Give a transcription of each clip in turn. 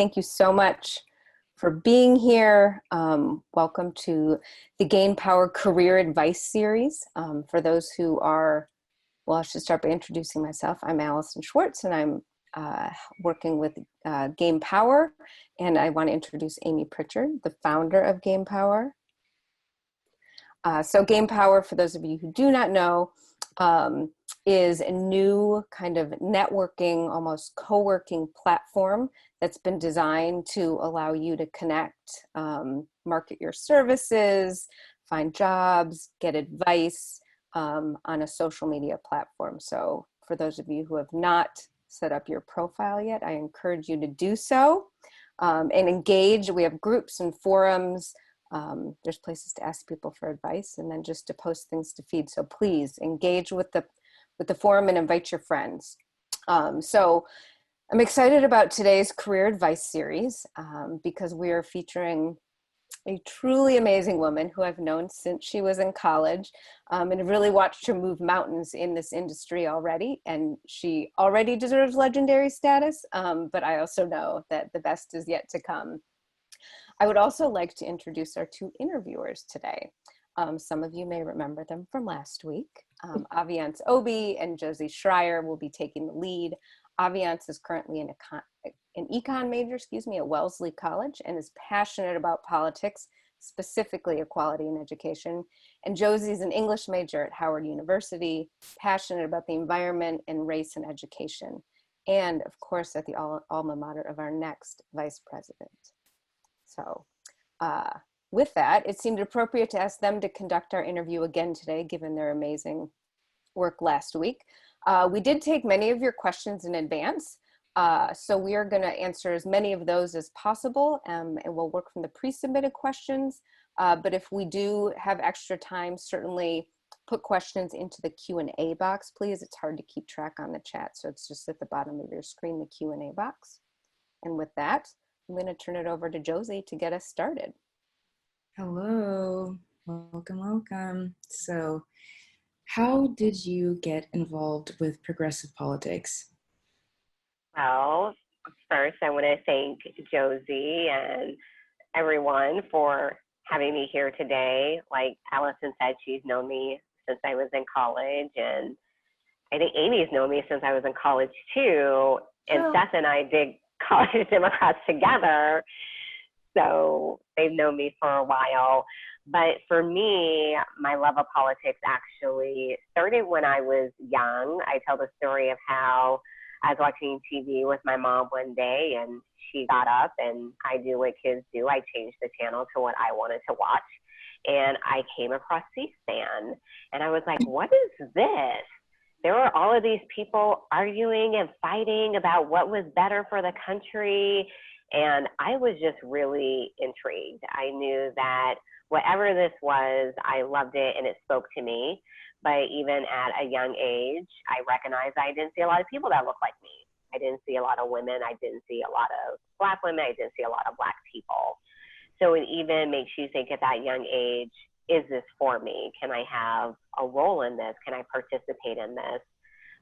thank you so much for being here. Welcome to the Gain Power Career Advice Series. For those who are, well, I should start by introducing myself. I'm Allison Schwartz, and I'm working with Gain Power, and I want to introduce Amy Pritchard, the founder of Gain Power. So Gain Power, for those of you who do not know, is a new kind of networking, almost co-working platform that's been designed to allow you to connect, market your services, find jobs, get advice on a social media platform. So for those of you who have not set up your profile yet, I encourage you to do so and engage. We have groups and forums. There's places to ask people for advice and then just to post things to feed. So please engage with the forum and invite your friends. So I'm excited about today's career advice series because we are featuring a truly amazing woman who I've known since she was in college and have really watched her move mountains in this industry already. And she already deserves legendary status, but I also know that the best is yet to come. I would also like to introduce our two interviewers today. Some of you may remember them from last week. Aviance Obi and Josie Schreier will be taking the lead. Aviance is currently an econ major, at Wellesley College, and is passionate about politics, specifically equality in education. And Josie is an English major at Howard University, passionate about the environment and race in education. And of course, at the alma mater of our next vice president. So with that, it seemed appropriate to ask them to conduct our interview again today, given their amazing work last week. We did take many of your questions in advance, so we are going to answer as many of those as possible, and we'll work from the pre-submitted questions. But if we do have extra time, certainly put questions into the Q&A box, please. It's hard to keep track on the chat, so it's just at the bottom of your screen, the Q&A box. And with that, I'm going to turn it over to Josie to get us started. Hello, welcome. So, how did you get involved with progressive politics? Well, first I want to thank Josie and everyone for having me here today. Like Allison said, she's known me since I was in college, and I think Amy's known me since I was in college too. And Seth and I did College Democrats together, so they've known me for a while. But for me, my love of politics actually started when I was young. I tell the story of how I was watching TV with my mom one day, and she got up, and I do what kids do. I changed the channel to what I wanted to watch, and I came across C-SPAN, and I was like, what is this? There were all of these people arguing and fighting about what was better for the country, and I was just really intrigued. I knew that whatever this was, I loved it and it spoke to me. But even at a young age, I recognized I didn't see a lot of people that looked like me. I didn't see a lot of women. I didn't see a lot of Black women. I didn't see a lot of Black people. So it even makes you think at that young age, is this for me? Can I have a role in this? Can I participate in this?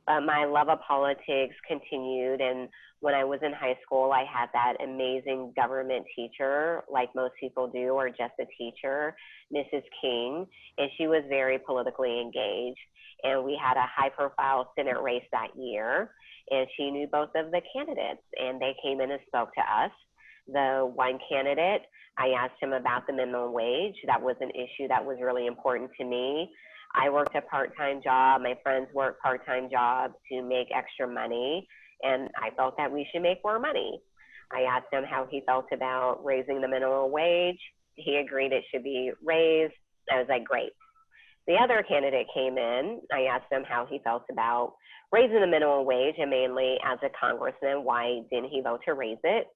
But my love of politics continued, and when I was in high school, I had that amazing government teacher, like most people do, or just a teacher, Mrs. King, and she was very politically engaged. And we had a high-profile Senate race that year, and she knew both of the candidates, and they came in and spoke to us. The one candidate, I asked him about the minimum wage. That was an issue that was really important to me. I worked a part-time job. My friends worked part-time jobs to make extra money, and I felt that we should make more money. I asked him how he felt about raising the minimum wage. He agreed it should be raised. I was like, great. The other candidate came in. I asked him how he felt about raising the minimum wage, and mainly as a congressman, why didn't he vote to raise it?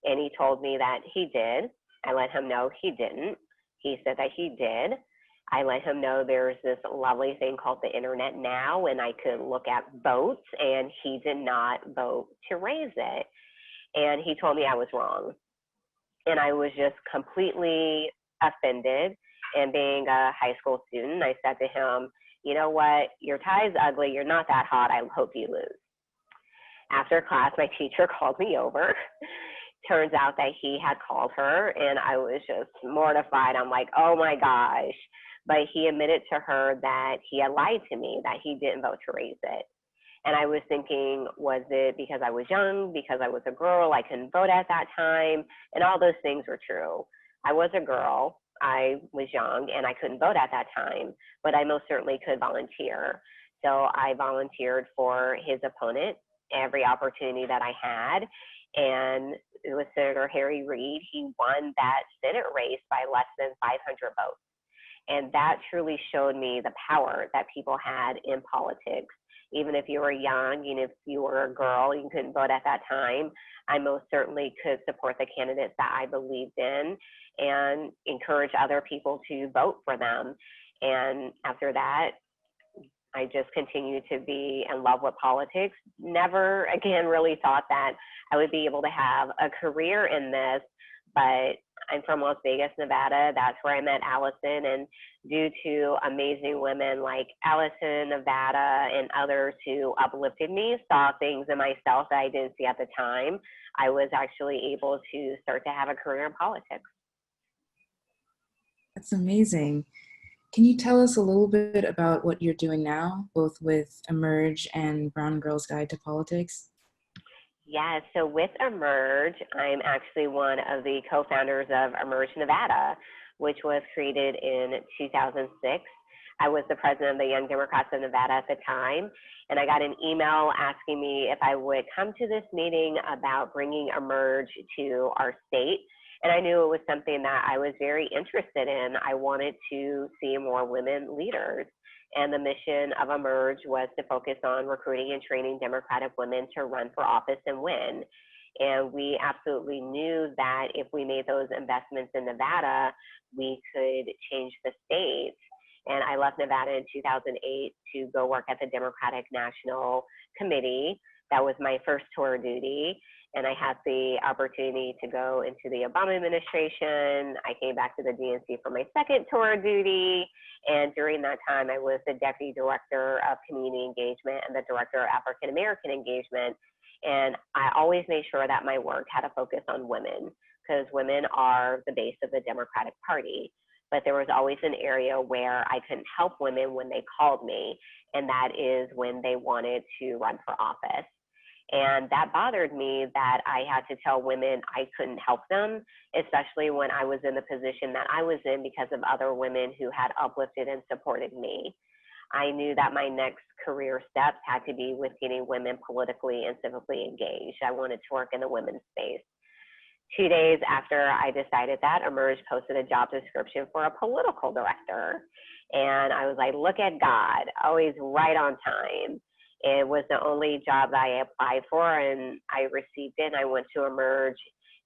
And he told me that he did. I let him know he didn't. He said that he did. I let him know there's this lovely thing called the internet now, and I could look at votes, and he did not vote to raise it. And he told me I was wrong. And I was just completely offended. And being a high school student, I said to him, you know what, your tie is ugly, you're not that hot, I hope you lose. After class, my teacher called me over turns out that he had called her, and I was just mortified. I'm like, oh my gosh. But he admitted to her that he had lied to me, that he didn't vote to raise it. And I was thinking, was it because I was young, because I was a girl, I couldn't vote at that time? And all those things were true. I was a girl, I was young, and I couldn't vote at that time, but I most certainly could volunteer. So I volunteered for his opponent every opportunity that I had. And it was Senator Harry Reid. He won that Senate race by less than 500 votes. And that truly showed me the power that people had in politics. Even if you were young, even if you were a girl, you couldn't vote at that time, I most certainly could support the candidates that I believed in and encourage other people to vote for them. And after that, I just continued to be in love with politics. Never again really thought that I would be able to have a career in this, but I'm from Las Vegas, Nevada. That's where I met Allison. And due to amazing women like Allison, Nevada, and others who uplifted me, saw things in myself that I didn't see at the time, I was actually able to start to have a career in politics. That's amazing. Can you tell us a little bit about what you're doing now, both with Emerge and Brown Girls Guide to Politics? Yeah, so with Emerge, I'm actually one of the co-founders of Emerge Nevada, which was created in 2006. I was the president of the Young Democrats of Nevada at the time, and I got an email asking me if I would come to this meeting about bringing Emerge to our state. And I knew it was something that I was very interested in. I wanted to see more women leaders. And the mission of Emerge was to focus on recruiting and training Democratic women to run for office and win. And we absolutely knew that if we made those investments in Nevada, we could change the state. And I left Nevada in 2008 to go work at the Democratic National Committee. That was my first tour of duty. And I had the opportunity to go into the Obama administration. I came back to the DNC for my second tour of duty. And during that time, I was the Deputy Director of Community Engagement and the Director of African American Engagement. And I always made sure that my work had a focus on women, because women are the base of the Democratic Party. But there was always an area where I couldn't help women when they called me, and that is when they wanted to run for office. And that bothered me, that I had to tell women I couldn't help them, especially when I was in the position that I was in because of other women who had uplifted and supported me. I knew that my next career steps had to be with getting women politically and civically engaged. I wanted to work in the women's space. 2 days after I decided that, Emerge posted a job description for a political director. And I was like, look at God, always right on time. It was the only job that I applied for, and I received it. And I went to Emerge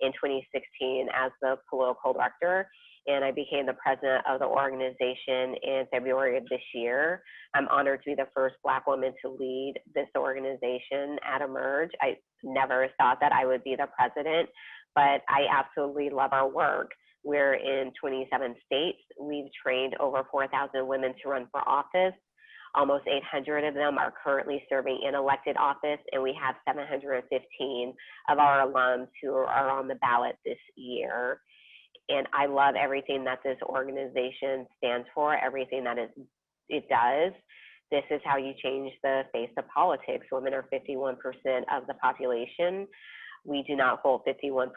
in 2016 as the political director, and I became the president of the organization in February of this year. I'm honored to be the first Black woman to lead this organization at Emerge. I never thought that I would be the president, but I absolutely love our work. We're in 27 states. We've trained over 4,000 women to run for office. Almost 800 of them are currently serving in elected office, and we have 715 of our alums who are on the ballot this year. And I love everything that this organization stands for, everything that it does. This is how you change the face of politics. Women are 51% of the population. We do not hold 51%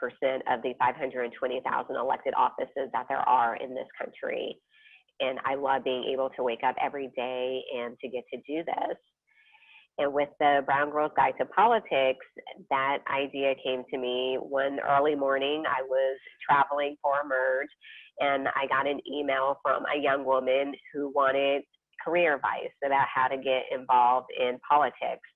of the 520,000 elected offices that there are in this country. And I love being able to wake up every day and to get to do this. And with the Brown Girls Guide to Politics, that idea came to me one early morning. I was traveling for Emerge, and I got an email from a young woman who wanted career advice about how to get involved in politics.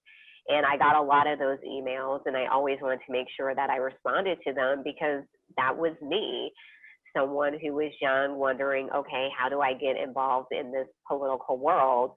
And I got a lot of those emails, and I always wanted to make sure that I responded to them, because that was me. Someone who was young, wondering, okay, how do I get involved in this political world?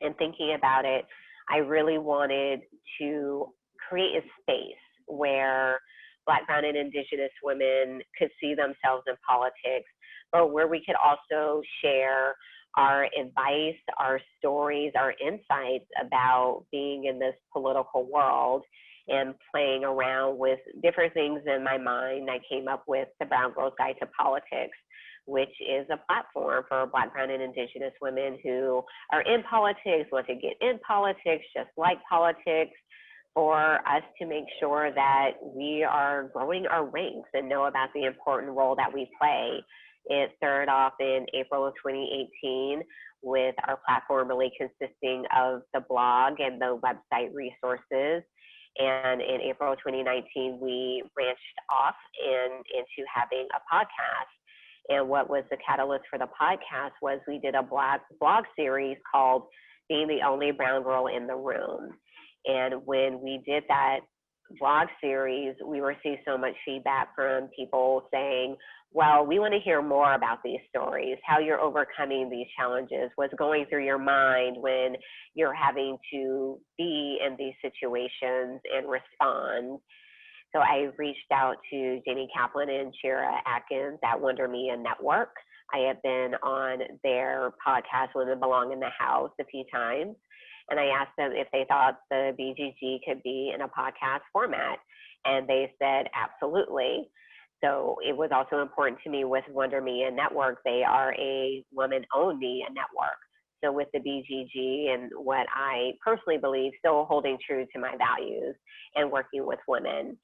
And thinking about it, I really wanted to create a space where Black, Brown, and Indigenous women could see themselves in politics, but where we could also share our advice, our stories, our insights about being in this political world. and playing around with different things in my mind, I came up with the Brown Girl's Guide to Politics, which is a platform for Black, Brown, and Indigenous women who are in politics, want to get in politics, just like politics, for us to make sure that we are growing our ranks and know about the important role that we play. It started off in April of 2018 with our platform really consisting of the blog and the website resources. And in April 2019, we branched off into having a podcast. And what was the catalyst for the podcast was we did a blog series called Being the Only Brown Girl in the Room. And when we did that blog series, we received so much feedback from people saying, well, we want to hear more about these stories, how you're overcoming these challenges, what's going through your mind when you're having to be in these situations and respond. So I reached out to Jamie Kaplan and Shira Atkins at Wonder Media Network. I have been on their podcast, Women Belong in the House, a few times. And I asked them if they thought the BGG could be in a podcast format. And they said, absolutely. So it was also important to me with Wonder Media Network. They are a woman-owned media network. So with the BGG and what I personally believe, still holding true to my values and working with women.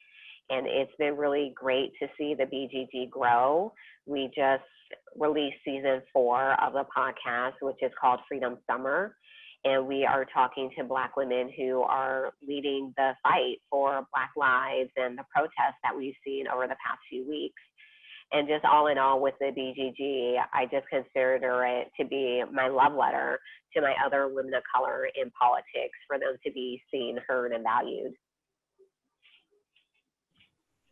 And it's been really great to see the BGG grow. We just released season 4 of the podcast, which is called Freedom Summer. And we are talking to Black women who are leading the fight for Black lives and the protests that we've seen over the past few weeks. And just all in all with the BGG, I just consider it to be my love letter to my other women of color in politics, for them to be seen, heard, and valued.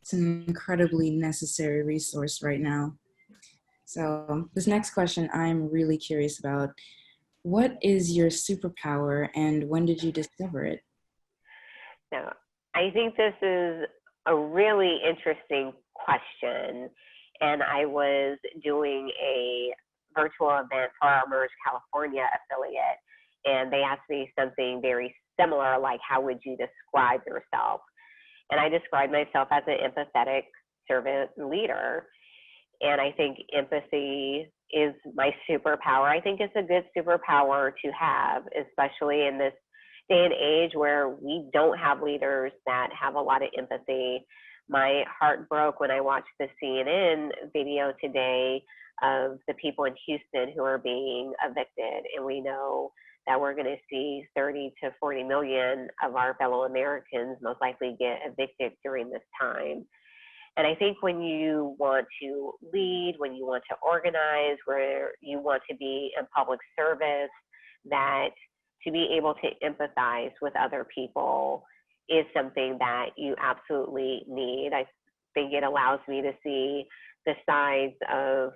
It's an incredibly necessary resource right now. So this next question I'm really curious about. What is your superpower and when did you discover it? So I think this is a really interesting question. And I was doing a virtual event for our Merge California affiliate, and they asked me something very similar, like, how would you describe yourself? And I described myself as an empathetic servant leader. And I think empathy is my superpower. I think it's a good superpower to have, especially in this day and age where we don't have leaders that have a lot of empathy. My heart broke when I watched the CNN video today of the people in Houston who are being evicted. And we know that we're going to see 30 to 40 million of our fellow Americans most likely get evicted during this time. And I think when you want to lead, when you want to organize, where you want to be in public service, that to be able to empathize with other people is something that you absolutely need. I think it allows me to see the sides of,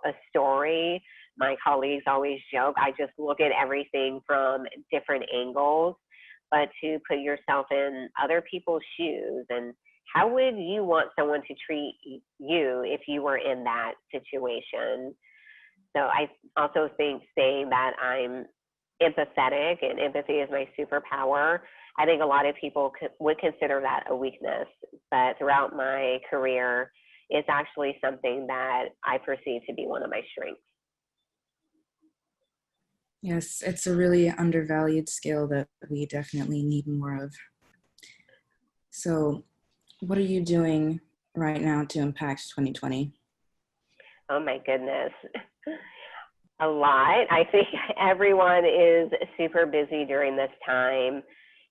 a story. My colleagues always joke, I just look at everything from different angles, but to put yourself in other people's shoes, and how would you want someone to treat you if you were in that situation? So I also think saying that I'm empathetic and empathy is my superpower, I think a lot of people would consider that a weakness, but throughout my career, it's actually something that I perceive to be one of my strengths. Yes, it's a really undervalued skill that we definitely need more of. So what are you doing right now to impact 2020? Oh my goodness. A lot. I think everyone is super busy during this time.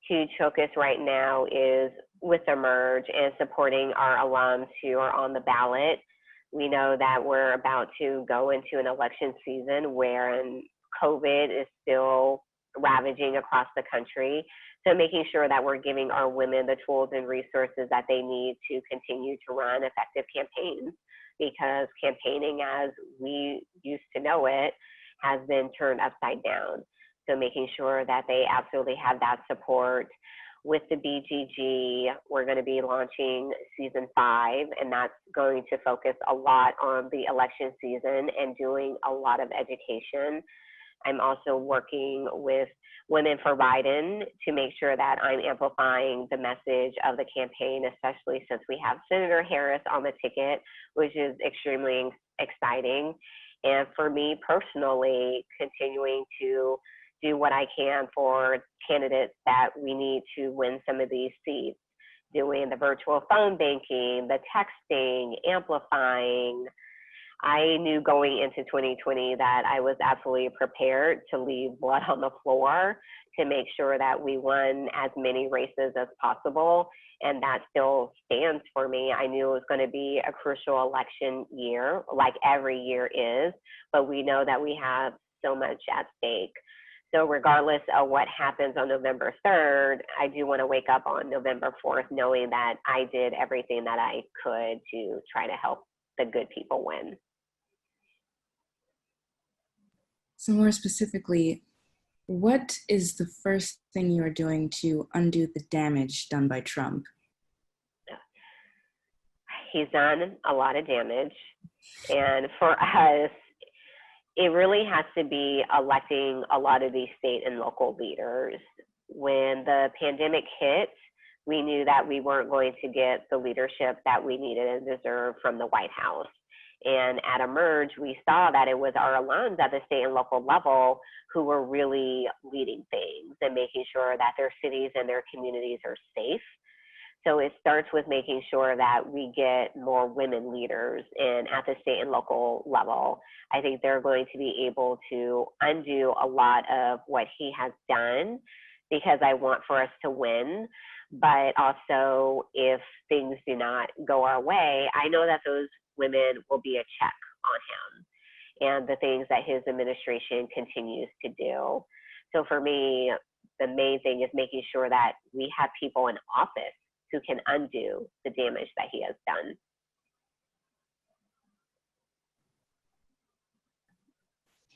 Huge focus right now is with the Merge and supporting our alums who are on the ballot. We know that we're about to go into an election season where COVID is still ravaging across the country. So making sure that we're giving our women the tools and resources that they need to continue to run effective campaigns, because campaigning as we used to know it has been turned upside down. So making sure that they absolutely have that support. With the BGG, we're going to be launching season 5, and that's going to focus a lot on the election season and doing a lot of education. I'm also working with Women for Biden to make sure that I'm amplifying the message of the campaign, especially since we have Senator Harris on the ticket, which is extremely exciting. And for me personally, continuing to do what I can for candidates that we need to win some of these seats, doing the virtual phone banking, the texting, amplifying. I knew going into 2020 that I was absolutely prepared to leave blood on the floor to make sure that we won as many races as possible. And that still stands for me. I knew it was going to be a crucial election year, like every year is, but we know that we have so much at stake. So regardless of what happens on November 3rd, I do want to wake up on November 4th knowing that I did everything that I could to try to help the good people win. So more specifically, what is the first thing you are doing to undo the damage done by Trump? He's done a lot of damage. And for us, it really has to be electing a lot of these state and local leaders. When the pandemic hit, we knew that we weren't going to get the leadership that we needed and deserved from the White House. And at Emerge, we saw that it was our alums at the state and local level who were really leading things and making sure that their cities and their communities are safe. So it starts with making sure that we get more women leaders in at the state and local level. I think they're going to be able to undo a lot of what he has done because I want for us to win. But also, if things do not go our way, I know that those women will be a check on him and the things that his administration continues to do. So for me, the main thing is making sure that we have people in office who can undo the damage that he has done.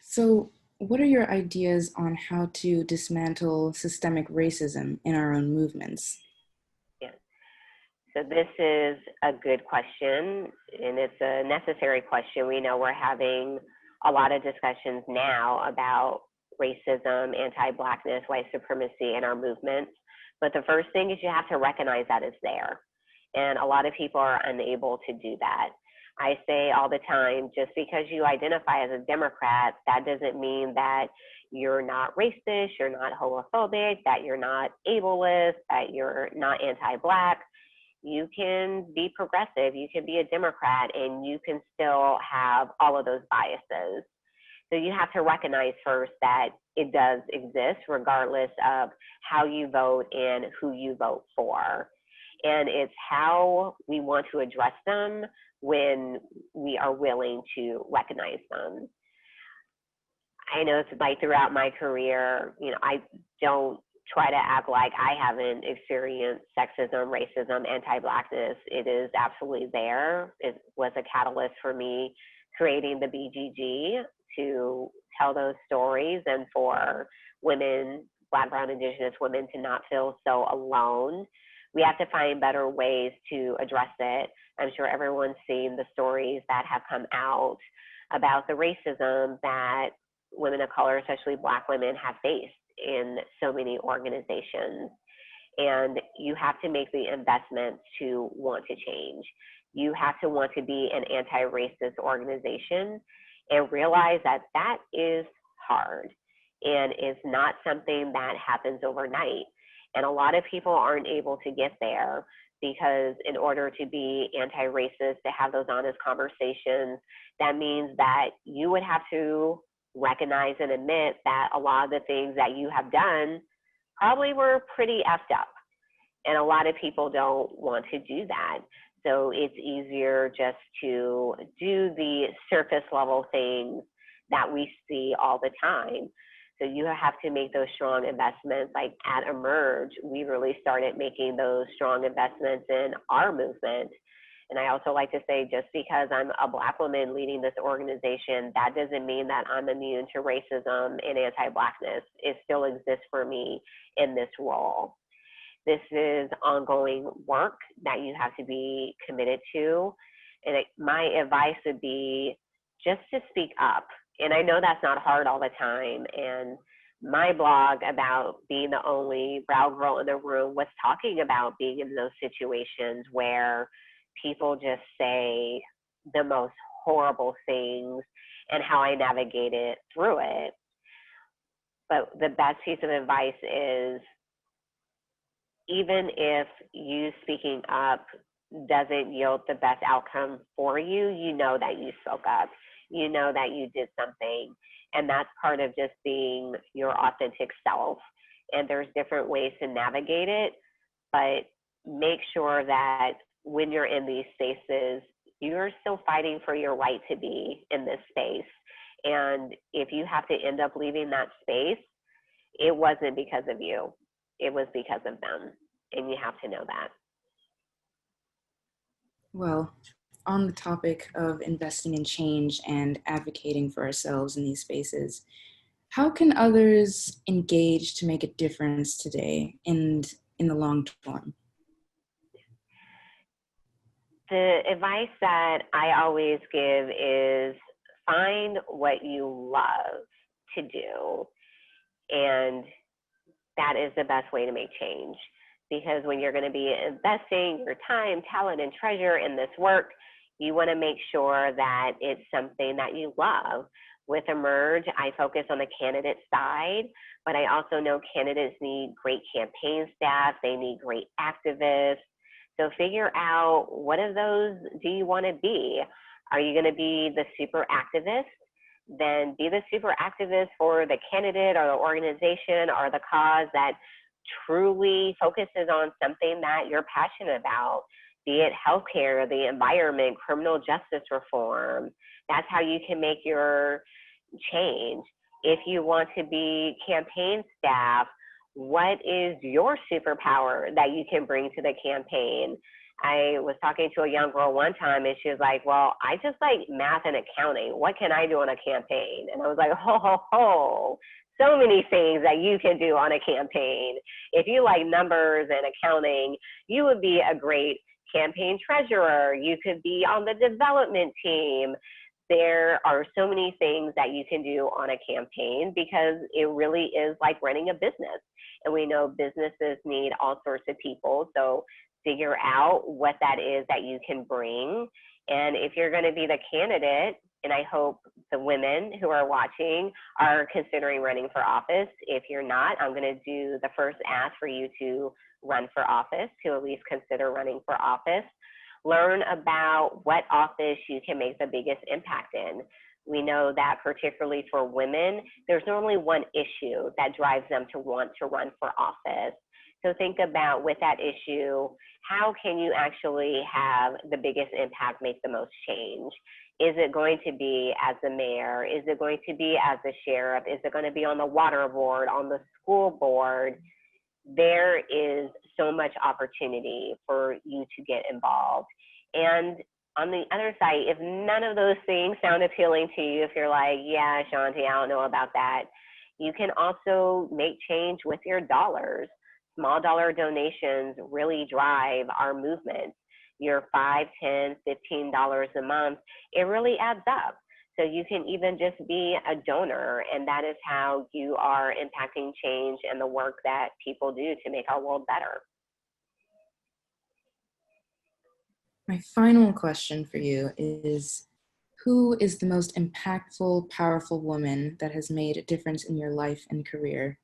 So what are your ideas on how to dismantle systemic racism in our own movements? Yeah. So this is a good question, and it's a necessary question. We know we're having a lot of discussions now about racism, anti-Blackness, white supremacy in our movements. But the first thing is you have to recognize that it's there. And a lot of people are unable to do that. I say all the time, just because you identify as a Democrat, that doesn't mean that you're not racist, you're not homophobic, that you're not ableist, that you're not anti-Black. You can be progressive, you can be a Democrat, and you can still have all of those biases. So you have to recognize first that it does exist regardless of how you vote and who you vote for. And it's how we want to address them when we are willing to recognize them. I know it's like throughout my career, I don't try to act like I haven't experienced sexism, racism, anti-Blackness. It is absolutely there. It was a catalyst for me creating the BGG to tell those stories and for women, Black, Brown, Indigenous women to not feel so alone. We have to find better ways to address it. I'm sure everyone's seen the stories that have come out about the racism that women of color, especially Black women, have faced in so many organizations. And you have to make the investment to want to change. You have to want to be an anti-racist organization and realize that that is hard and is not something that happens overnight. And a lot of people aren't able to get there because in order to be anti-racist, to have those honest conversations, that means that you would have to recognize and admit that a lot of the things that you have done probably were pretty effed up. And a lot of people don't want to do that. So it's easier just to do the surface level things that we see all the time. So you have to make those strong investments. Like at Emerge, we really started making those strong investments in our movement. And I also like to say, just because I'm a Black woman leading this organization, that doesn't mean that I'm immune to racism and anti-Blackness. It still exists for me in this role. This is ongoing work that you have to be committed to. And my advice would be just to speak up. And I know that's not hard all the time. And my blog about being the only brown girl in the room was talking about being in those situations where people just say the most horrible things and how I navigated through it. But the best piece of advice is, even if you speaking up doesn't yield the best outcome for you, you know that you spoke up. You know that you did something. And that's part of just being your authentic self. And there's different ways to navigate it, but make sure that when you're in these spaces, you're still fighting for your right to be in this space. And if you have to end up leaving that space, it wasn't because of you. It was because of them. And you have to know that. Well, on the topic of investing in change and advocating for ourselves in these spaces, how can others engage to make a difference today and in the long term? The advice that I always give is find what you love to do. And that is the best way to make change. Because when you're going to be investing your time, talent, and treasure in this work, you want to make sure that it's something that you love. With Emerge, I focus on the candidate side, but I also know candidates need great campaign staff. They need great activists. So figure out, what of those do you want to be? Are you going to be the super activist? Then be the super activist for the candidate or the organization or the cause that truly focuses on something that you're passionate about, be it healthcare, the environment, criminal justice reform. That's how you can make your change. If you want to be campaign staff, what is your superpower that you can bring to the campaign? I was talking to a young girl one time and she was like, well, I just like math and accounting. What can I do on a campaign? And I was like, ho, ho, ho. So many things that you can do on a campaign. If you like numbers and accounting, you would be a great campaign treasurer. You could be on the development team. There are so many things that you can do on a campaign because it really is like running a business. And we know businesses need all sorts of people. So figure out what that is that you can bring. And if you're going to be the candidate, and I hope the women who are watching are considering running for office. If you're not, I'm going to do the first ask for you to run for office, to at least consider running for office. Learn about what office you can make the biggest impact in. We know that particularly for women, there's normally one issue that drives them to want to run for office. So think about, with that issue, how can you actually have the biggest impact, make the most change? Is it going to be as the mayor? Is it going to be as the sheriff? Is it going to be on the water board, on the school board? There is so much opportunity for you to get involved. And on the other side, if none of those things sound appealing to you, if you're like, yeah, A'shanti, I don't know about that, you can also make change with your dollars. Small dollar donations really drive our movement. Your $5, $10, $15 a month, it really adds up. So you can even just be a donor, and that is how you are impacting change and the work that people do to make our world better. My final question for you is, who is the most impactful, powerful woman that has made a difference in your life and career?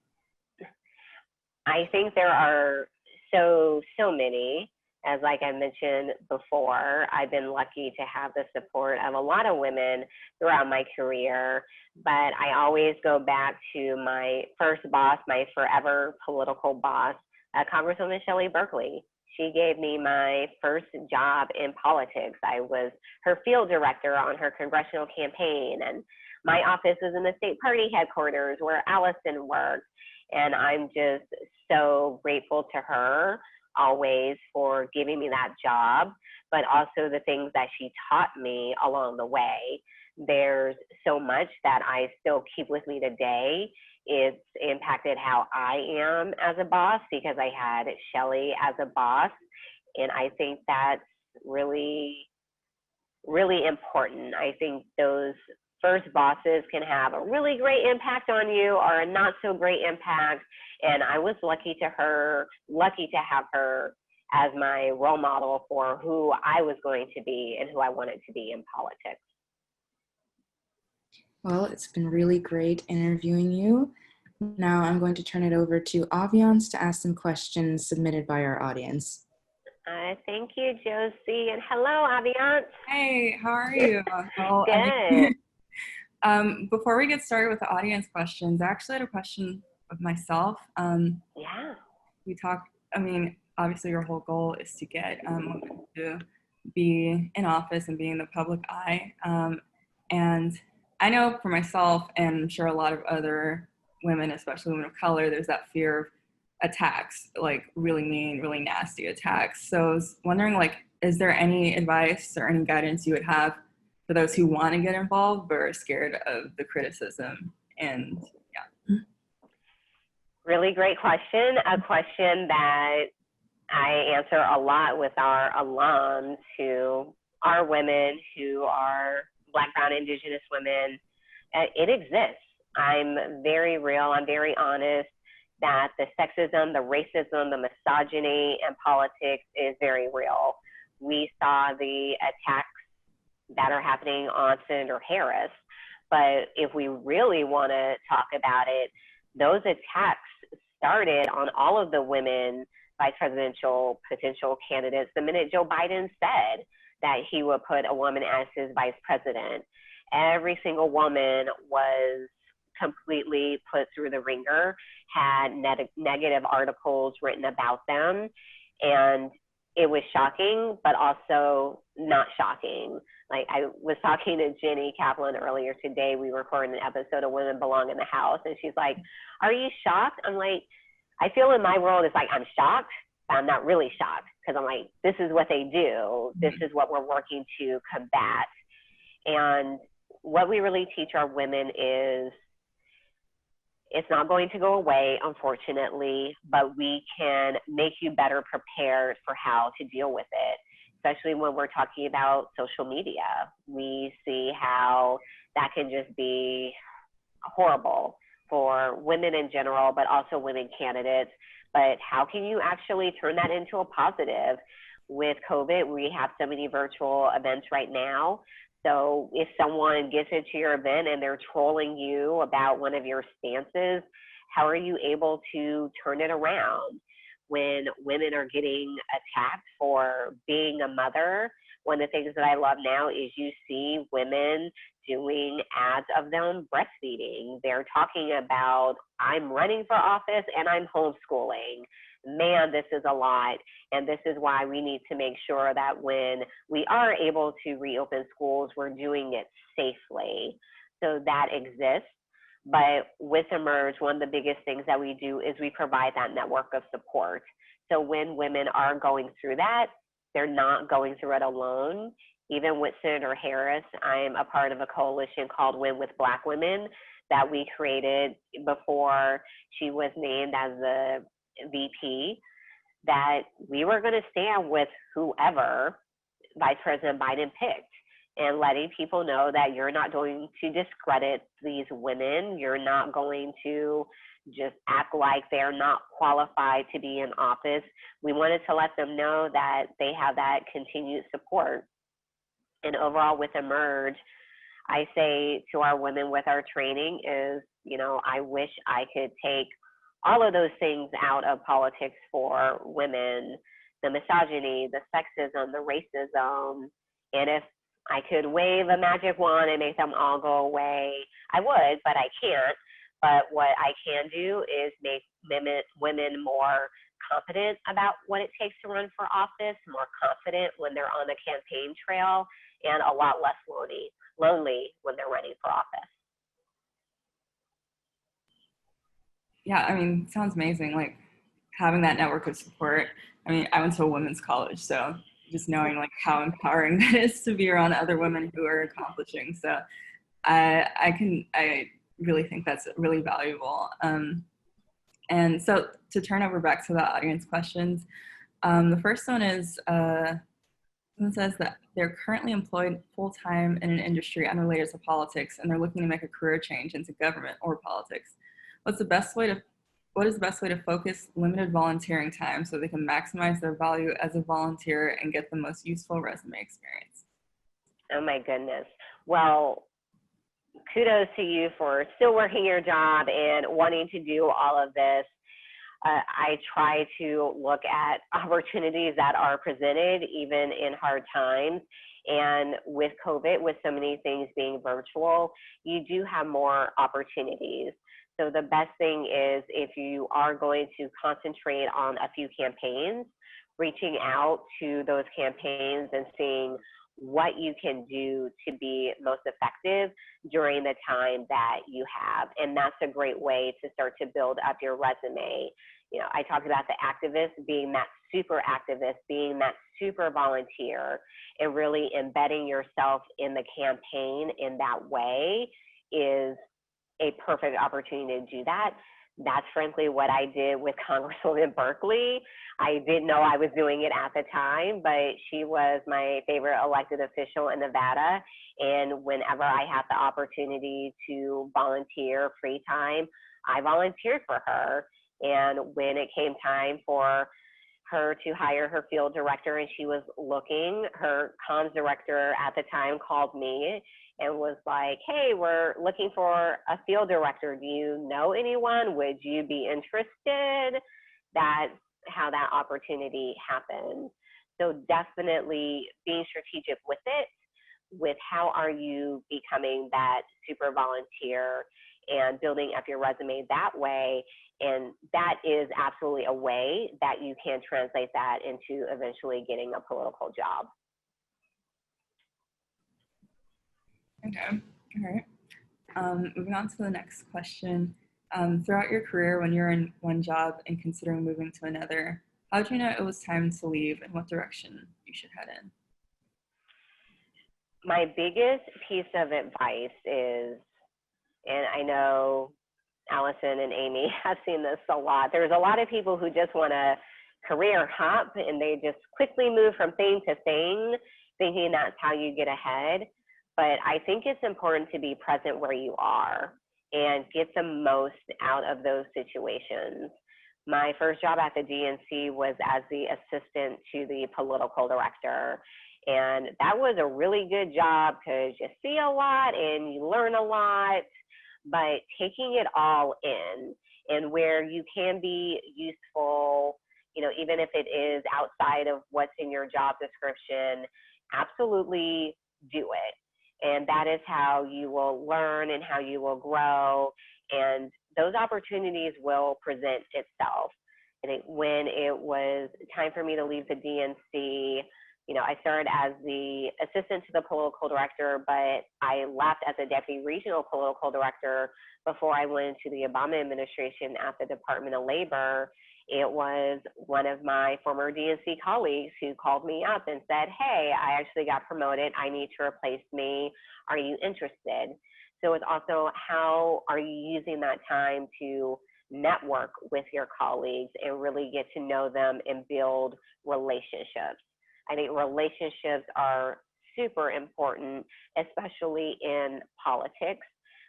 I think there are so many. As like I mentioned before, I've been lucky to have the support of a lot of women throughout my career, but I always go back to my first boss, my forever political boss, Congresswoman Shelley Berkeley. She gave me my first job in politics. I was her field director on her congressional campaign, and my office was in the state party headquarters where Allison worked. And I'm just so grateful to her always for giving me that job, but also the things that she taught me along the way. There's so much that I still keep with me today. It's impacted how I am as a boss because I had Shelley as a boss. And I think that's really, really important. I think those first bosses can have a really great impact on you or a not so great impact. And I was lucky to have her as my role model for who I was going to be and who I wanted to be in politics. Well, it's been really great interviewing you. Now I'm going to turn it over to Aviance to ask some questions submitted by our audience. Thank you, Josie, and hello, Aviance. Hey, how are you? Well, Good. Before we get started with the audience questions, I actually had a question of myself. Yeah. We talked, obviously your whole goal is to get women to be in office and be in the public eye. And I know for myself, and I'm sure a lot of other women, especially women of color, there's that fear of attacks, like really mean, really nasty attacks. So I was wondering, is there any advice or any guidance you would have for those who want to get involved but are scared of the criticism? And yeah. Really great question. A question that I answer a lot with our alums who are women, who are Black, Brown, Indigenous women. It exists. I'm very real. I'm very honest that the sexism, the racism, the misogyny in politics is very real. We saw the attacks that are happening on Senator Harris, but if we really want to talk about it, those attacks started on all of the women vice presidential potential candidates the minute Joe Biden said that he would put a woman as his vice president. Every single woman was completely put through the ringer, had negative articles written about them, and it was shocking, but also not shocking. Like, I was talking to Jenny Kaplan earlier today. We recorded an episode of Women Belong in the House, and she's like, "Are you shocked?" I'm like, I feel in my world it's like I'm shocked, but I'm not really shocked, because I'm like, this is what they do. This is what we're working to combat. And what we really teach our women is it's not going to go away, unfortunately, but we can make you better prepared for how to deal with it, especially when we're talking about social media. We see how that can just be horrible for women in general, but also women candidates. But how can you actually turn that into a positive? With COVID, we have so many virtual events right now. So if someone gets into your event and they're trolling you about one of your stances, how are you able to turn it around? When women are getting attacked for being a mother, one of the things that I love now is you see women doing ads of them breastfeeding. They're talking about, I'm running for office and I'm homeschooling. Man, this is a lot. And this is why we need to make sure that when we are able to reopen schools, we're doing it safely. So that exists. But with Emerge, one of the biggest things that we do is we provide that network of support. So when women are going through that, they're not going through it alone. Even with Senator Harris, I'm a part of a coalition called Win with Black Women that we created before she was named as the VP, that we were going to stand with whoever Vice President Biden picked, and letting people know that you're not going to discredit these women. You're not going to just act like they're not qualified to be in office. We wanted to let them know that they have that continued support. And overall with Emerge, I say to our women with our training is, I wish I could take all of those things out of politics for women, the misogyny, the sexism, the racism. And if I could wave a magic wand and make them all go away, I would, but I can't. But what I can do is make women more confident about what it takes to run for office, more confident when they're on the campaign trail, and a lot less lonely when they're running for office. Yeah, sounds amazing. Like having that network of support. I went to a women's college, so just knowing how empowering that is to be around other women who are accomplishing. So I really think that's really valuable. And so to turn over back to the audience questions, the first one is, Someone says that they're currently employed full-time in an industry unrelated to politics, and they're looking to make a career change into government or politics. What is the best way to focus limited volunteering time so they can maximize their value as a volunteer and get the most useful resume experience? Oh my goodness. Well, kudos to you for still working your job and wanting to do all of this. I try to look at opportunities that are presented even in hard times. And with COVID, with so many things being virtual, you do have more opportunities. So the best thing is, if you are going to concentrate on a few campaigns, reaching out to those campaigns and seeing what you can do to be most effective during the time that you have. And that's a great way to start to build up your resume. You know, I talked about the activist being that super activist, being that super volunteer, and really embedding yourself in the campaign in that way is a perfect opportunity to do that. That's frankly what I did with Congresswoman Berkeley. I didn't know I was doing it at the time, but she was my favorite elected official in Nevada. And whenever I had the opportunity to volunteer free time, I volunteered for her. And when it came time for her to hire her field director and she was looking, her comms director at the time called me and was like, hey, we're looking for a field director. Do you know anyone? Would you be interested? That's how that opportunity happened. So definitely being strategic with it, with how are you becoming that super volunteer and building up your resume that way. And that is absolutely a way that you can translate that into eventually getting a political job. Okay, all right. Moving on to the next question. Throughout your career, when you're in one job and considering moving to another, how did you know it was time to leave and what direction you should head in? My biggest piece of advice is, and I know Allison and Amy have seen this a lot, there's a lot of people who just want to career hop and they just quickly move from thing to thing, thinking that's how you get ahead. But I think it's important to be present where you are and get the most out of those situations. My first job at the DNC was as the assistant to the political director. And that was a really good job because you see a lot and you learn a lot, but taking it all in and where you can be useful, you know, even if it is outside of what's in your job description, absolutely do it. And that is how you will learn and how you will grow. And those opportunities will present itself. I think when it was time for me to leave the DNC, you know, I started as the assistant to the political director, but I left as a deputy regional political director before I went into the Obama administration at the Department of Labor. It was one of my former DNC colleagues who called me up and said, hey, I actually got promoted. I need to replace me. Are you interested? So it's also how are you using that time to network with your colleagues and really get to know them and build relationships. I think relationships are super important, especially in politics.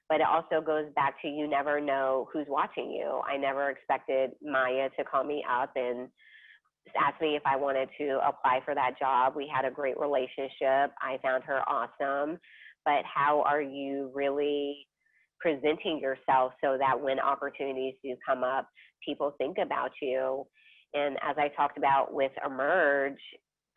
But it also goes back to you never know who's watching you. I never expected Maya to call me up and ask me if I wanted to apply for that job. We had a great relationship. I found her awesome. But how are you really presenting yourself so that when opportunities do come up, people think about you? And as I talked about with Emerge,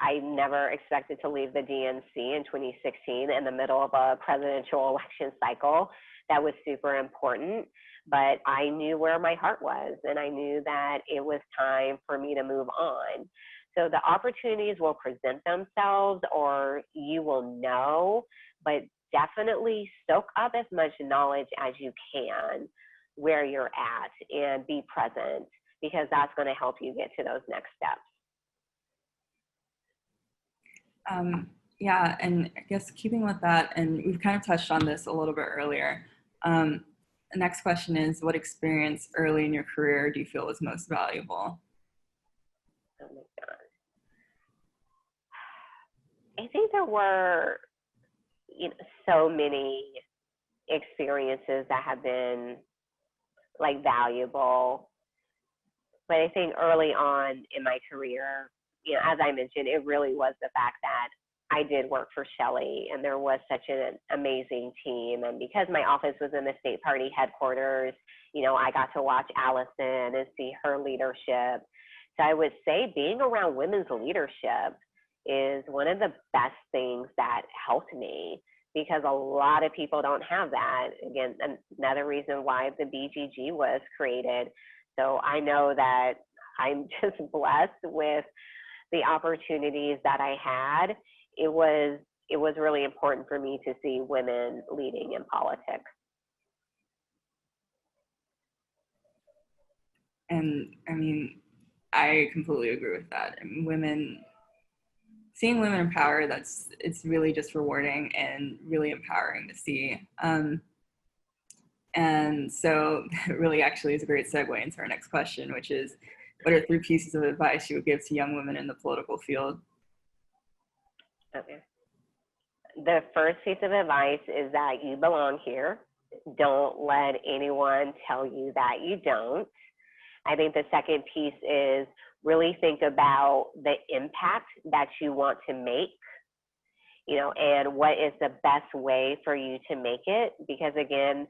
I never expected to leave the DNC in 2016 in the middle of a presidential election cycle. That was super important, but I knew where my heart was and I knew that it was time for me to move on. So the opportunities will present themselves or you will know, but definitely soak up as much knowledge as you can where you're at and be present because that's going to help you get to those next steps. Yeah, and I guess keeping with that, and we've kind of touched on this a little bit earlier. The next question is, what experience early in your career do you feel was most valuable? Oh my God. I think there were, so many experiences that have been like valuable. But I think early on in my career, as I mentioned, it really was the fact that I did work for Shelley and there was such an amazing team. And because my office was in the state party headquarters, I got to watch Allison and see her leadership. So I would say being around women's leadership is one of the best things that helped me, because a lot of people don't have that. Again, another reason why the BGG was created. So I know that I'm just blessed with the opportunities that I had. It was really important for me to see women leading in politics. And I mean, I completely agree with that. And seeing women in power, it's really just rewarding and really empowering to see. And so that really actually is a great segue into our next question, which is, what are 3 pieces of advice you would give to young women in the political field? Okay. The first piece of advice is that you belong here. Don't let anyone tell you that you don't. I think the second piece is really think about the impact that you want to make, and what is the best way for you to make it. Because again,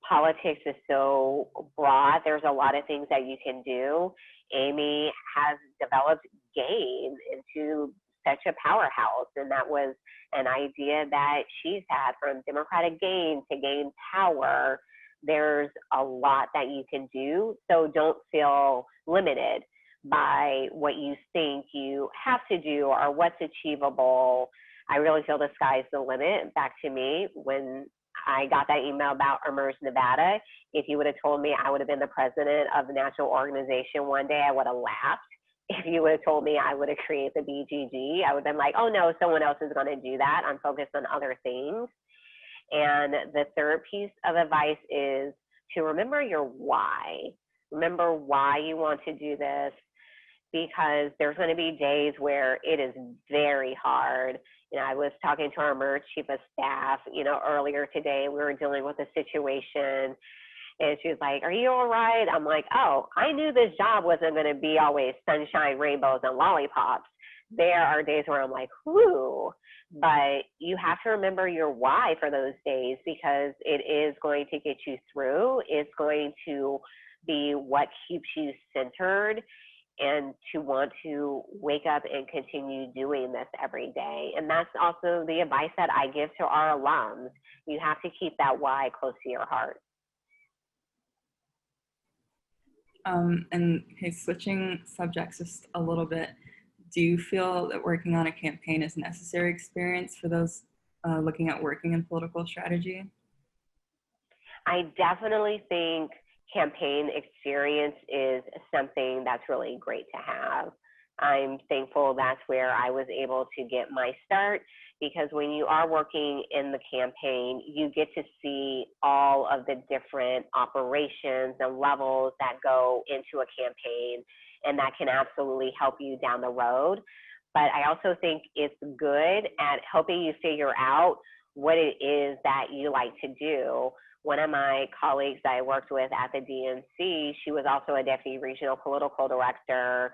politics is so broad. There's a lot of things that you can do. Amy has developed GAIN into such a powerhouse, and that was an idea that she's had, from Democratic GAIN to GAIN Power. There's a lot that you can do, so don't feel limited by what you think you have to do or what's achievable. I really feel the sky's the limit. Back to me, when I got that email about Emerge Nevada, if you would have told me I would have been the president of the national organization one day, I would have laughed. If you would have told me I would have created the BGG, I would have been like, oh no, someone else is going to do that. I'm focused on other things. And the third piece of advice is to remember your why. Remember why you want to do this, because there's going to be days where it is very hard. I was talking to our Emerge chief of staff, earlier today. We were dealing with a situation, and she was like, are you all right? I'm like, oh, I knew this job wasn't going to be always sunshine, rainbows, and lollipops. There are days where I'm like, whoo. But you have to remember your why for those days, because it is going to get you through. It's going to be what keeps you centered, and to want to wake up and continue doing this every day. And that's also the advice that I give to our alums. You have to keep that why close to your heart. And okay, switching subjects just a little bit, do you feel that working on a campaign is a necessary experience for those looking at working in political strategy? I definitely think campaign experience is something that's really great to have. I'm thankful that's where I was able to get my start, because when you are working in the campaign, you get to see all of the different operations and levels that go into a campaign, and that can absolutely help you down the road. But I also think it's good at helping you figure out what it is that you like to do. One of my colleagues that I worked with at the DNC, she was also a deputy regional political director.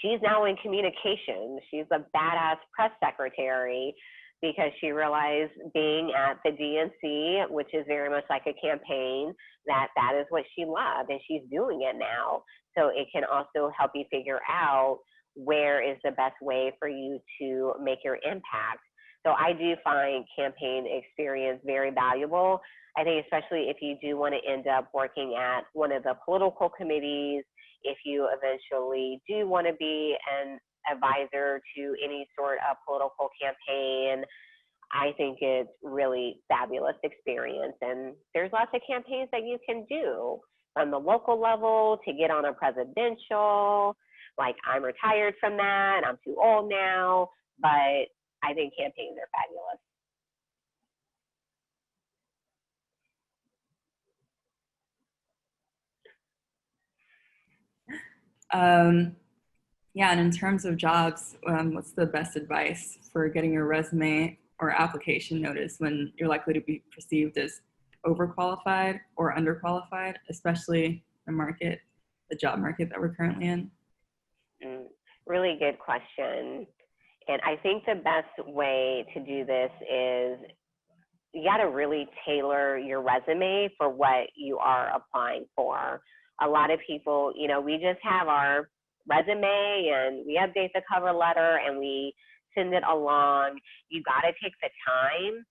She's now in communications. She's a badass press secretary, because she realized being at the DNC, which is very much like a campaign, that is what she loved, and she's doing it now. So it can also help you figure out where is the best way for you to make your impact. So I do find campaign experience very valuable. I think especially if you do want to end up working at one of the political committees, if you eventually do want to be an advisor to any sort of political campaign, I think it's really fabulous experience. And there's lots of campaigns that you can do from the local level to get on a presidential. Like, I'm retired from that, I'm too old now, but I think campaigns are fabulous. Yeah, and in terms of jobs, what's the best advice for getting your resume or application noticed when you're likely to be perceived as overqualified or underqualified, especially the job market that we're currently in? Mm, really good question. And I think the best way to do this is you got to really tailor your resume for what you are applying for. A lot of people, we just have our resume and we update the cover letter and we send it along. You got to take the time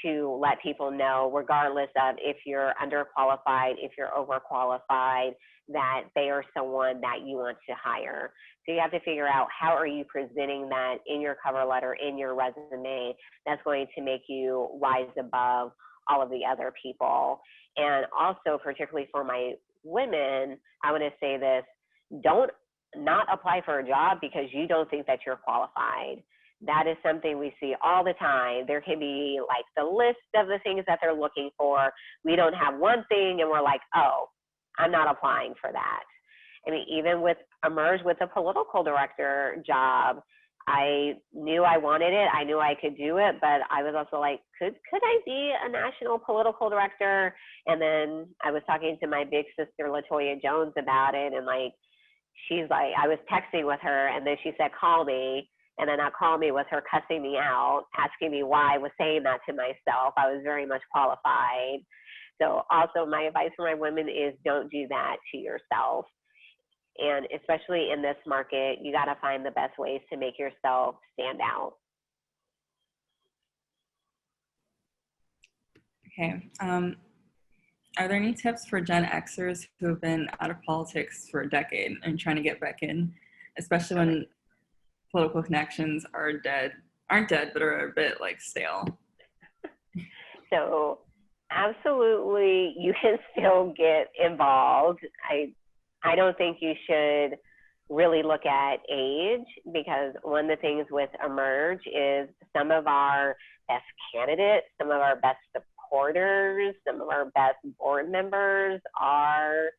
to let people know, regardless of if you're underqualified, if you're overqualified, that they are someone that you want to hire. So you have to figure out how are you presenting that in your cover letter, in your resume, that's going to make you rise above all of the other people. And also, particularly for my women, I want to say this, don't not apply for a job because you don't think that you're qualified. That is something we see all the time. There can be like the list of the things that they're looking for. We don't have one thing and we're like, oh, I'm not applying for that. I mean, even with Emerge with a political director job, I knew I wanted it. I knew I could do it, but I was also like, could I be a national political director? And then I was talking to my big sister, LaToya Jones, about it. And like, she's like, I was texting with her and then she said, call me. And then that call me was her cussing me out, asking me why I was saying that to myself. I was very much qualified. So also my advice for my women is don't do that to yourself. And especially in this market, you got to find the best ways to make yourself stand out. Okay. Are there any tips for Gen Xers who have been out of politics for a decade and trying to get back in, especially when political connections aren't dead, but are a bit like stale? So absolutely, you can still get involved. I don't think you should really look at age, because one of the things with Emerge is some of our best candidates, some of our best supporters, some of our best board members are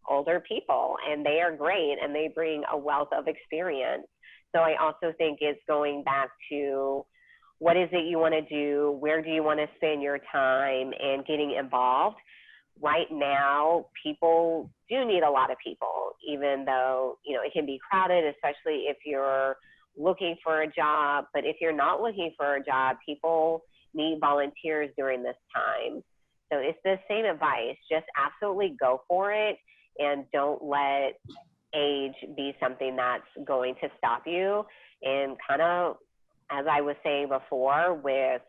older people, and they are great and they bring a wealth of experience. So I also think it's going back to what is it you want to do, where do you want to spend your time, and getting involved. Right now, people do need a lot of people, even though, it can be crowded, especially if you're looking for a job. But if you're not looking for a job, people need volunteers during this time. So it's the same advice, just absolutely go for it and don't let age be something that's going to stop you. And kind of, as I was saying before, with,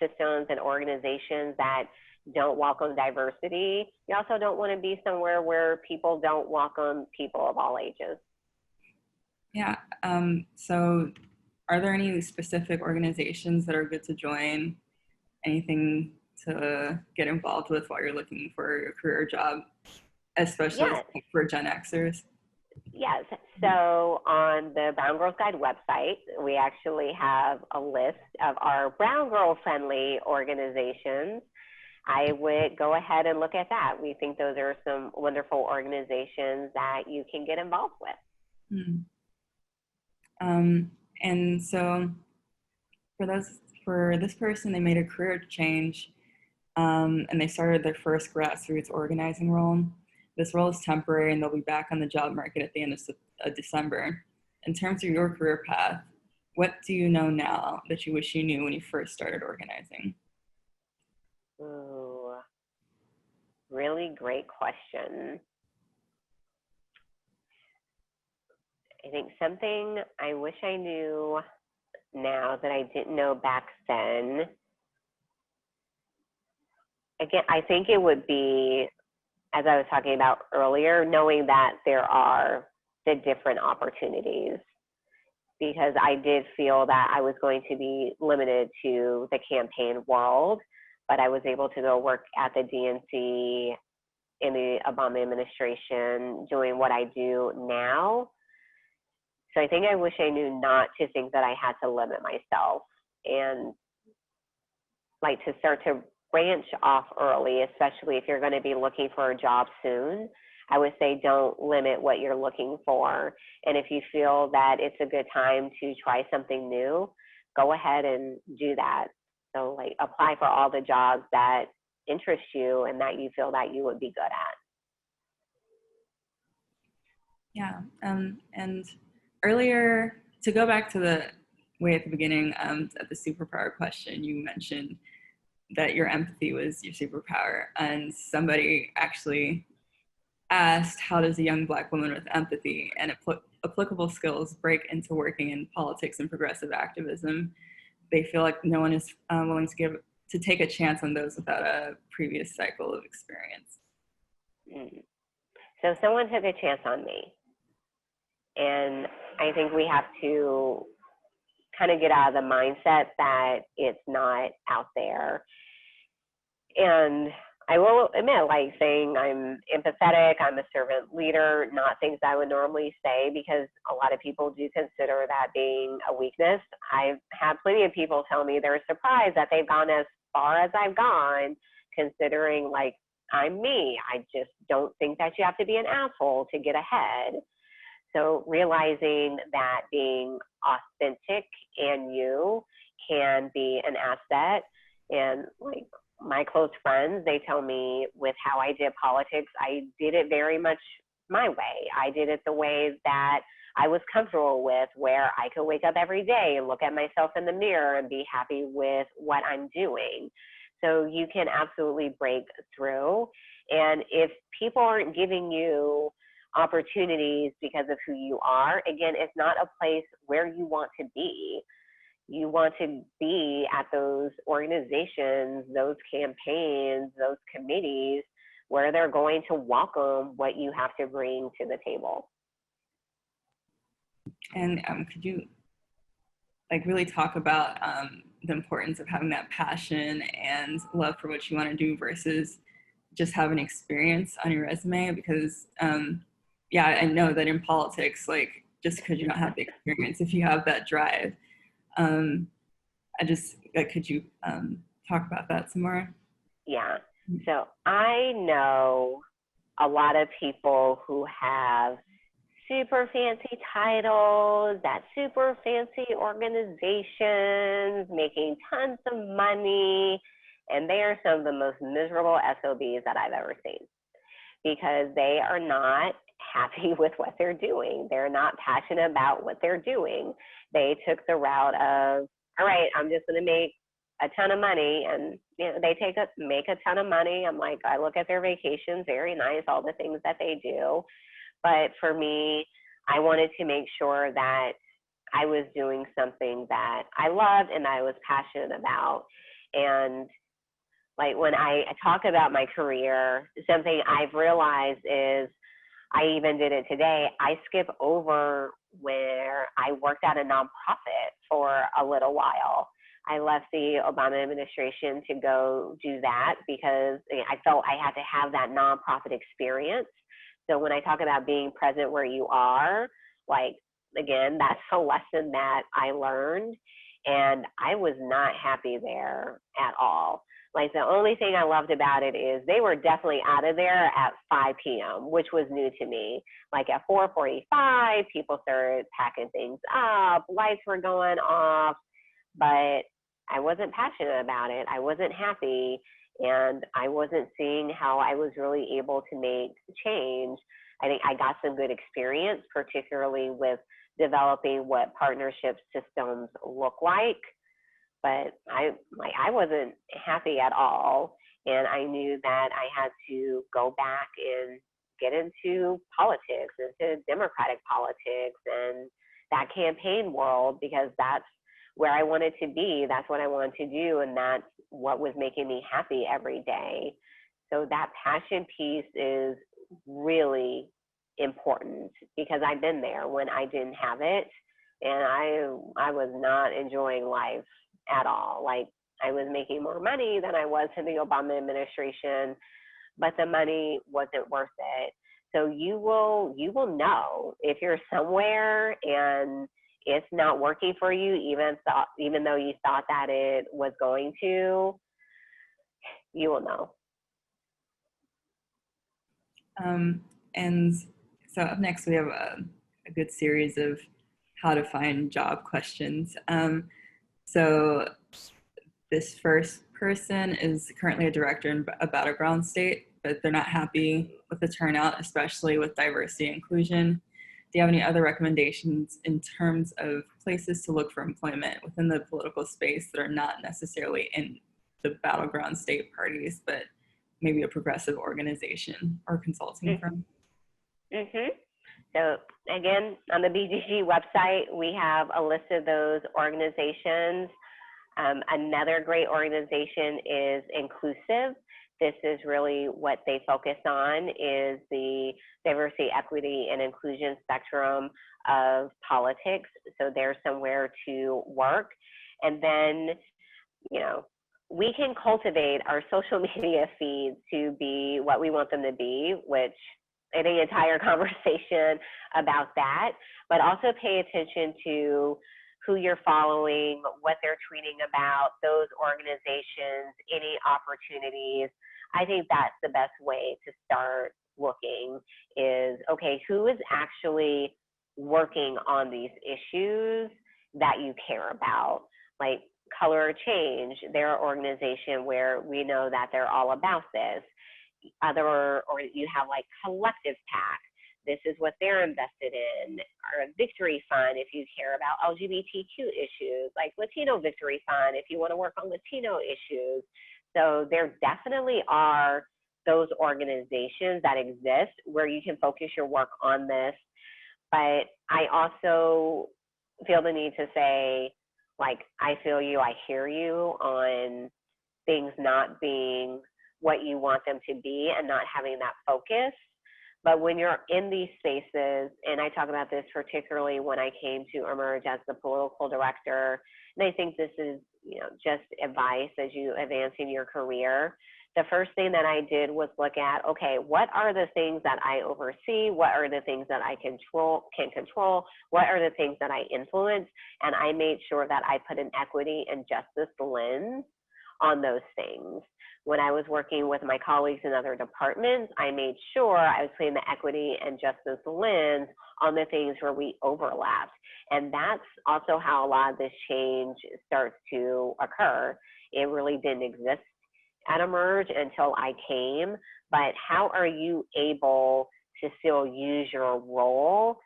systems and organizations that don't welcome diversity, you also don't want to be somewhere where people don't welcome people of all ages. Yeah. So are there any specific organizations that are good to join? Anything to get involved with while you're looking for a career job, especially for Gen Xers? Yes. So on the Brown Girls Guide website, we actually have a list of our brown girl friendly organizations. I would go ahead and look at that. We think those are some wonderful organizations that you can get involved with. And so for this person, they made a career change, and they started their first grassroots organizing role. This role is temporary and they'll be back on the job market at the end of December. In terms of your career path, what do you know now that you wish you knew when you first started organizing? Ooh, really great question. I think something I wish I knew now that I didn't know back then. Again, I think it would be, as I was talking about earlier, knowing that there are the different opportunities, because I did feel that I was going to be limited to the campaign world, but I was able to go work at the DNC in the Obama administration doing what I do now. So I think I wish I knew not to think that I had to limit myself, and like to start to branch off early, especially if you're going to be looking for a job soon. I would say don't limit what you're looking for. And if you feel that it's a good time to try something new, go ahead and do that. So like apply for all the jobs that interest you and that you feel that you would be good at. Yeah, and earlier, to go back to the way at the beginning, at the superpower question, you mentioned that your empathy was your superpower, and somebody actually asked, how does a young Black woman with empathy and applicable skills break into working in politics and progressive activism? They feel like no one is willing to take a chance on those without a previous cycle of experience. So someone took a chance on me. And I think we have to kind of get out of the mindset that it's not out there. And I will admit, like saying I'm empathetic, I'm a servant leader, not things I would normally say, because a lot of people do consider that being a weakness. I've had plenty of people tell me they're surprised that they've gone as far as I've gone, considering like I'm me. I just don't think that you have to be an asshole to get ahead. So realizing that being authentic and you can be an asset. And like my close friends, they tell me with how I did politics, I did it very much my way. I did it the way that I was comfortable with, where I could wake up every day and look at myself in the mirror and be happy with what I'm doing. So you can absolutely break through. And if people aren't giving you opportunities because of who you are, again, it's not a place where you want to be. You want to be at those organizations, those campaigns, those committees where they're going to welcome what you have to bring to the table. And could you like really talk about the importance of having that passion and love for what you want to do versus just having experience on your resume? Because yeah, I know that in politics, like just because you don't have the experience, if you have that drive, could you talk about that some more? Yeah. So I know a lot of people who have super fancy titles, that super fancy organizations, making tons of money, and they are some of the most miserable SOBs that I've ever seen, because they are not happy with what they're doing. They're not passionate about what they're doing. They took the route of, all right, I'm just going to make a ton of money, and you know, they make a ton of money. I'm like, I look at their vacations, very nice, all the things that they do. But for me, I wanted to make sure that I was doing something that I loved and I was passionate about. And like when I talk about my career, something I've realized is, I even did it today, I skip over where I worked at a nonprofit for a little while. I left the Obama administration to go do that because I felt I had to have that nonprofit experience. So when I talk about being present where you are, like, again, that's a lesson that I learned, and I was not happy there at all. Like the only thing I loved about it is they were definitely out of there at 5 p.m., which was new to me. Like at 4:45, people started packing things up, lights were going off, but I wasn't passionate about it. I wasn't happy, and I wasn't seeing how I was really able to make change. I think I got some good experience, particularly with developing what partnership systems look like. But I wasn't happy at all, and I knew that I had to go back and get into politics, into democratic politics and that campaign world, because that's where I wanted to be. That's what I wanted to do, and that's what was making me happy every day. So that passion piece is really important, because I've been there when I didn't have it, and I was not enjoying life at all. Like I was making more money than I was in the Obama administration, but the money wasn't worth it. So you will know if you're somewhere and it's not working for you, even though you thought that it was going to, you will know. And so up next, we have a good series of how to find job questions. So this first person is currently a director in a battleground state, but they're not happy with the turnout, especially with diversity and inclusion. Do you have any other recommendations in terms of places to look for employment within the political space that are not necessarily in the battleground state parties, but maybe a progressive organization or consulting firm? Mm-hmm. So again, on the BGG website, we have a list of those organizations. Another great organization is Inclusive. This is really what they focus on, is the diversity, equity, and inclusion spectrum of politics. So there's somewhere to work. And then, you know, we can cultivate our social media feeds to be what we want them to be, which I think entire conversation about that, but also pay attention to who you're following, what they're tweeting about, those organizations, any opportunities. I think that's the best way to start looking is, okay, who is actually working on these issues that you care about? Like Color or Change, they're an organization where we know that they're all about this. Or you have like Collective PAC. This is what they're invested in. Or a Victory Fund if you care about LGBTQ issues, like Latino Victory Fund if you want to work on Latino issues. So there definitely are those organizations that exist where you can focus your work on this. But I also feel the need to say, like, I feel you, I hear you on things not being what you want them to be and not having that focus. But when you're in these spaces, and I talk about this particularly when I came to emerge as the political director, and I think this is, you know, just advice as you advance in your career. The first thing that I did was look at, okay, what are the things that I oversee? What are the things that I can control? What are the things that I influence? And I made sure that I put an equity and justice lens on those things. When I was working with my colleagues in other departments, I made sure I was putting the equity and justice lens on the things where we overlapped. And that's also how a lot of this change starts to occur. It really didn't exist at Emerge until I came, but how are you able to still use your role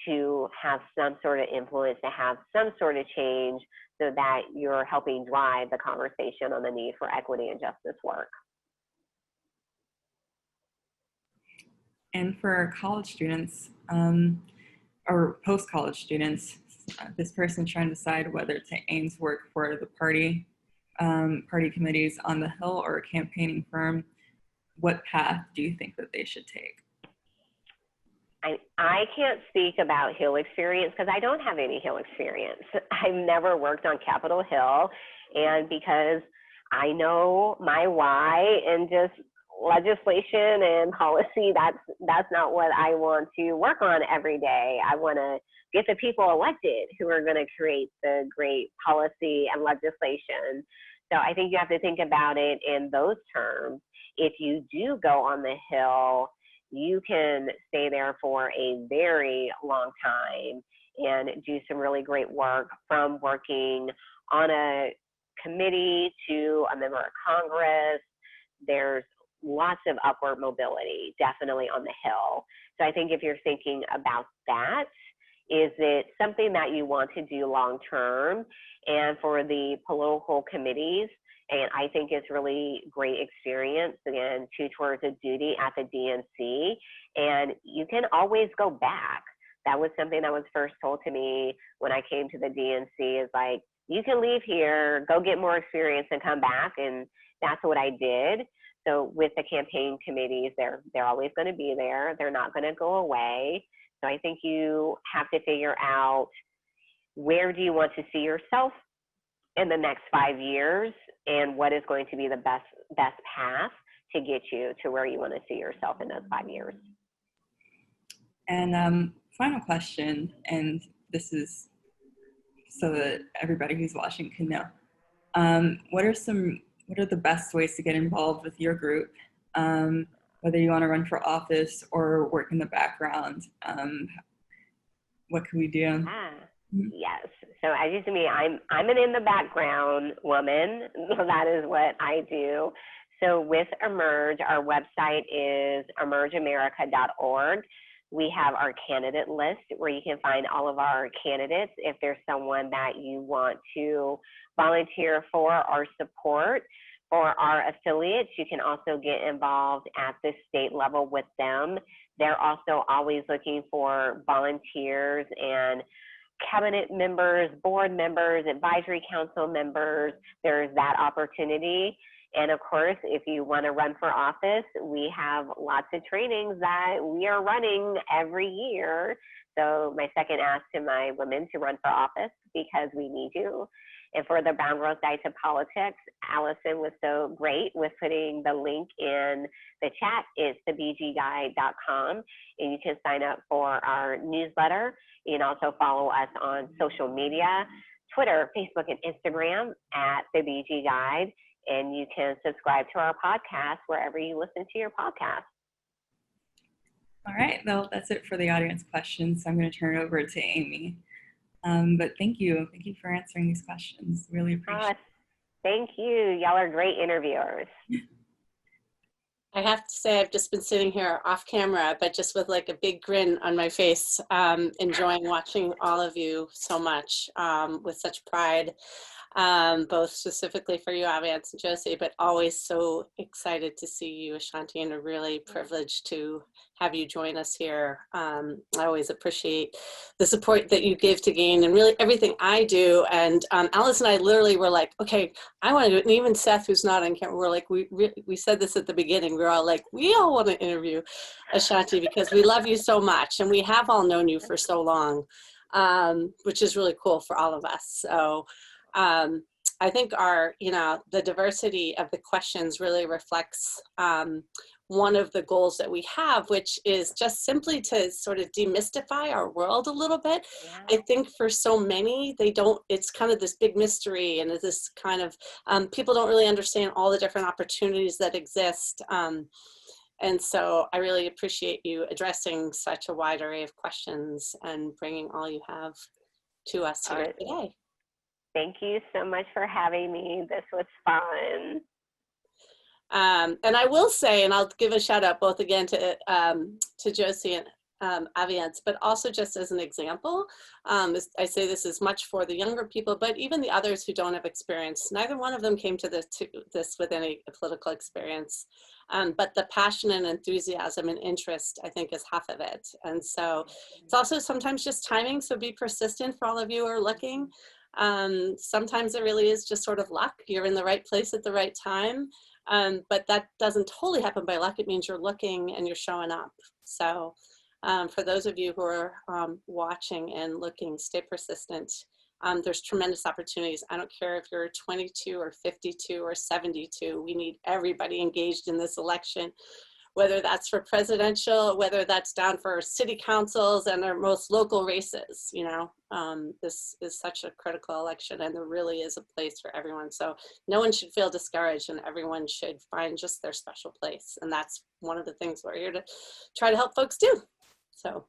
to have some sort of influence, to have some sort of change, so that you're helping drive the conversation on the need for equity and justice work. And for college students or post-college students, this person's trying to decide whether to aim to work for the party committees on the Hill or a campaigning firm. What path do you think that they should take? I can't speak about Hill experience because I don't have any Hill experience. I've never worked on Capitol Hill, and because I know my why and just legislation and policy, that's not what I want to work on every day. I want to get the people elected who are going to create the great policy and legislation. So I think you have to think about it in those terms. If you do go on the Hill, you can stay there for a very long time and do some really great work, from working on a committee to a member of Congress. There's lots of upward mobility, definitely on the Hill. So I think if you're thinking about that, is it something that you want to do long term? And for the political committees, and I think it's really great experience, again, towards a duty at the DNC, and you can always go back. That was something that was first told to me when I came to the DNC, is like, you can leave here, go get more experience and come back, and that's what I did. So with the campaign committees, they're always going to be there. They're not going to go away. So I think you have to figure out, where do you want to see yourself in the next 5 years, and what is going to be the best path to get you to where you want to see yourself in those 5 years. And final question, and this is so that everybody who's watching can know. What are the best ways to get involved with your group? What whether you want to run for office or work in the background. What can we do? Ah, yes. So as you see me, I'm an in the background woman. That is what I do. So with Emerge, our website is emergeamerica.org. We have our candidate list where you can find all of our candidates. If there's someone that you want to volunteer for or support for our affiliates, you can also get involved at the state level with them. They're also always looking for volunteers and cabinet members, board members, advisory council members. There's that opportunity. And of course, if you want to run for office, we have lots of trainings that we are running every year. So my second ask to my women to run for office, because we need you. And for the Brown Girls Guide to Politics, Allison was so great with putting the link in the chat. It's thebgguide.com, and you can sign up for our newsletter. You can also follow us on social media, Twitter, Facebook, and Instagram at the BG Guide. And you can subscribe to our podcast wherever you listen to your podcast. All right, well, that's it for the audience questions. So I'm going to turn it over to Amy. But thank you for answering these questions. Really appreciate it. Thank you. Y'all are great interviewers. I have to say, I've just been sitting here off camera, but just with like a big grin on my face, enjoying watching all of you so much, with such pride, both specifically for you, Aviance and Josie, but always so excited to see you, A'shanti, and a really privileged to have you join us here. I always appreciate the support that you give to GAIN and really everything I do. And Alice and I literally were like, okay, I want to do it. And even Seth, who's not on camera, we're like, we said this at the beginning. We're all like, we all want to interview A'shanti because we love you so much. And we have all known you for so long, which is really cool for all of us. So I think the diversity of the questions really reflects one of the goals that we have, which is just simply to sort of demystify our world a little bit. Yeah. I think for so many, it's kind of this big mystery, and this kind of, people don't really understand all the different opportunities that exist. And so I really appreciate you addressing such a wide array of questions and bringing all you have to us here today. Thank you so much for having me. This was fun. And I will say, and I'll give a shout out both again to Josie and Aviance, but also just as an example, I say this is much for the younger people, but even the others who don't have experience. Neither one of them came to this with any political experience, but the passion and enthusiasm and interest, I think, is half of it. And so it's also sometimes just timing, so be persistent for all of you who are looking. Sometimes it really is just sort of luck. You're in the right place at the right time. But that doesn't totally happen by luck. It means you're looking and you're showing up. So for those of you who are watching and looking, stay persistent. There's tremendous opportunities. I don't care if you're 22 or 52 or 72. We need everybody engaged in this election, whether that's for presidential, whether that's down for city councils and our most local races. This is such a critical election, and there really is a place for everyone. So no one should feel discouraged, and everyone should find just their special place. And that's one of the things we're here to try to help folks do. So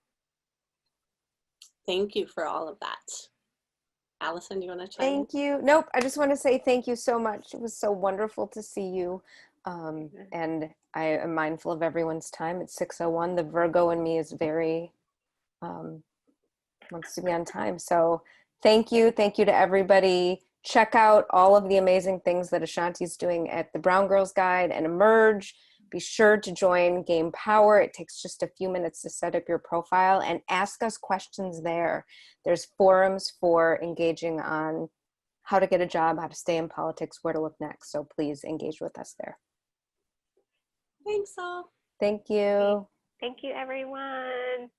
thank you for all of that. Allison, do you want to chime in? Thank you. Nope, I just want to say thank you so much. It was so wonderful to see you. And I am mindful of everyone's time. It's 6:01. The Virgo in me is very, wants to be on time. So thank you. Thank you to everybody. Check out all of the amazing things that A'shanti's doing at the Brown Girls Guide and Emerge. Be sure to join Game Power. It takes just a few minutes to set up your profile and ask us questions there. There's forums for engaging on how to get a job, how to stay in politics, where to look next. So please engage with us there. Thanks all. Thank you. Thank you, everyone.